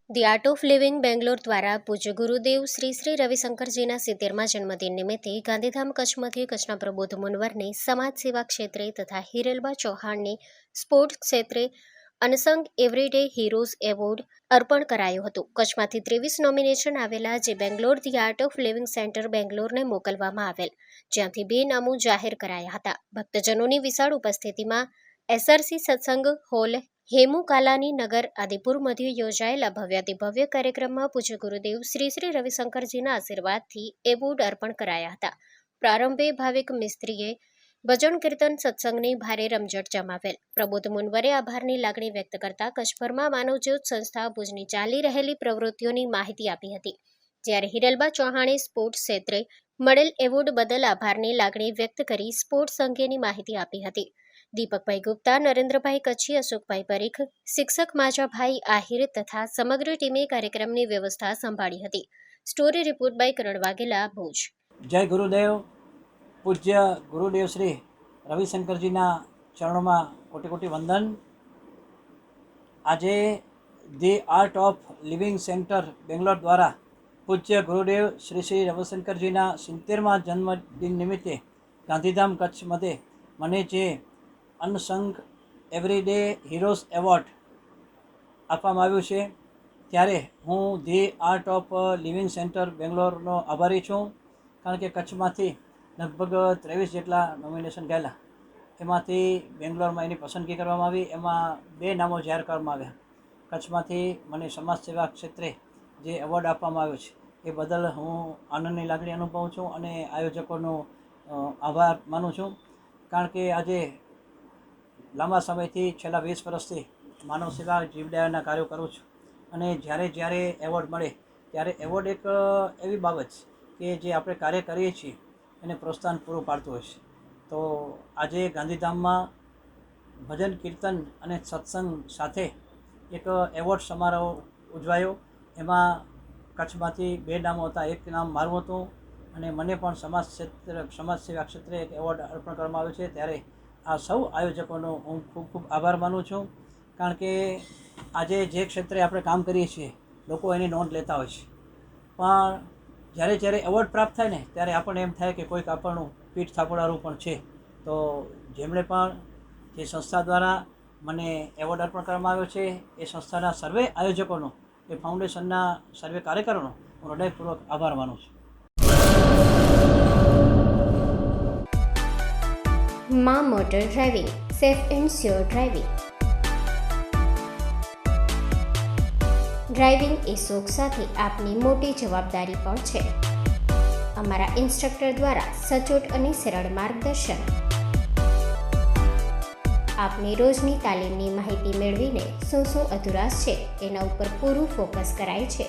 The art of living Bangalore દ્વારા પૂજ્ય ગુરુદેવ શ્રી શ્રી રવિશંકરજીના 70મા જન્મદિન નિમિત્તે ગાંધીધામ કચ્છમાંથી કચ્છના પ્રબુદ્ધ મુનવરને સમાજ સેવા ક્ષેત્રે તથા હિરેલબા ચૌહાણને સ્પોર્ટ્સ ક્ષેત્રે અનસંગ એવરીડે હીરોઝ એવોર્ડ અર્પણ કરાયું હતું. કચ્છમાંથી 23 નોમિનેશન આવેલા જે Bangalore the art of living centre બેંગ્લોરને મોકલવામાં આવેલ, જ્યાંથી 2 નામો જાહેર કરાયા હતા. ભક્તજનોની વિશાળ ઉપસ્થિતિમાં એસઆરસી સત્સંગ હોલ હેમુ કાલાની નગર આદિપુર મધ્યે યોજાયેલા ભવ્યાતિભવ્ય કાર્યક્રમમાં પૂજ્ય ગુરુદેવ શ્રી શ્રી રવિશંકરજીના આશીર્વાદથી એવોર્ડ અર્પણ કરાયા હતા. પ્રારંભે ભાવિક મિસ્ત્રીએ ભજન કીર્તન સત્સંગની ભારે રમઝટ જમાવેલ. પ્રબુદ્ધ મુનવરે આભારની લાગણી વ્યક્ત કરતા કચ્છભરમાં માનવજ્યોત સંસ્થા ભુજની ચાલી રહેલી પ્રવૃત્તિઓની માહિતી આપી હતી. જ્યારે હિરેલબા ચૌહાણે સ્પોર્ટ્સ ક્ષેત્રે મળેલ એવોર્ડ બદલ આભારની લાગણી વ્યક્ત કરી સ્પોર્ટ્સ અંગેની માહિતી આપી હતી. દીપકભાઈ ગુપ્તા, નરેન્દ્રભાઈ કચ્છી, અશોકભાઈ પરીખ, શિક્ષક માજાભાઈ આહિર તથા સમગ્ર ટીમે કાર્યક્રમની વ્યવસ્થા સંભાળી હતી. સ્ટોરી રિપોર્ટ બાય કરણ વાઘેલા, ભુજ. જય ગુરુદેવ. પૂજ્ય ગુરુદેવ શ્રી રવિશંકરજીના ચરણોમાં કોટી કોટી વંદન. આજે the art of living centre Bangalore દ્વારા પૂજ્ય ગુરુદેવ શ્રી શ્રી રવિશંકરજીના 70મા જન્મદિન નિમિત્તે ગાંધીધામ કચ્છ મધ્યે મને જે અનસંગ એવરીડે હીરોઝ એવોર્ડ આપવામાં આવ્યું છે, ત્યારે હું the art of living centre બેંગ્લોરનો આભારી છું. કારણ કે કચ્છમાંથી લગભગ 23 જેટલા નોમિનેશન ગયેલા, એમાંથી બેંગ્લોરમાં એની પસંદગી કરવામાં આવી. એમાં 2 નામો જાહેર કરવામાં આવ્યા. કચ્છમાંથી મને સમાજ સેવા ક્ષેત્રે જે એવોર્ડ આપવામાં આવ્યો છે એ બદલ હું આનંદની લાગણી અનુભવું છું અને આયોજકોનો આભાર માનું છું. કારણ કે આજે લાંબા સમયથી છેલ્લા 20 વર્ષથી માનવ સેવા જીવદયાના કાર્યો કરું છું અને જ્યારે એવોર્ડ મળે ત્યારે એવોર્ડ એક એવી બાબત છે કે જે આપણે કાર્ય કરીએ છીએ એને પ્રોત્સાહન પૂરું પાડતું હોય છે. તો આજે ગાંધીધામમાં ભજન કીર્તન અને સત્સંગ સાથે એક એવોર્ડ સમારોહ ઉજવાયો. એમાં કચ્છમાંથી 2 નામો હતા. એક નામ મારું હતું અને મને પણ સમાજ સેવા ક્ષેત્રે એક એવોર્ડ અર્પણ કરવામાં આવ્યો છે. ત્યારે આ સૌ આયોજકોનો હું ખૂબ ખૂબ આભાર માનું છું. કારણ કે આજે જે ક્ષેત્રે આપણે કામ કરીએ છીએ લોકો એની નોંધ લેતા હોય છે, પણ જ્યારે એવોર્ડ પ્રાપ્ત થાય ને ત્યારે આપણને એમ થાય કે કોઈક આપણનું પીઠ થાપડારું પણ છે. તો જેમણે પણ જે સંસ્થા દ્વારા મને એવોર્ડ અર્પણ કરવામાં આવ્યો છે એ સંસ્થાના સર્વે આયોજકોનો, એ ફાઉન્ડેશનના સર્વે કાર્યકરોનો હું હૃદયપૂર્વક આભાર માનું છું. માં motor driving, safe and sure driving. Driving એ શોખ સાથે આપની મોટી જવાબદારી પણ છે. અમારા ઇન્સ્ટ્રક્ટર દ્વારા સચોટ અને સરળ માર્ગદર્શન. આપની રોજની તાલીમની માહિતી મેળવીને શું અધુરાશ છે એના ઉપર પૂરું ફોકસ કરાય છે.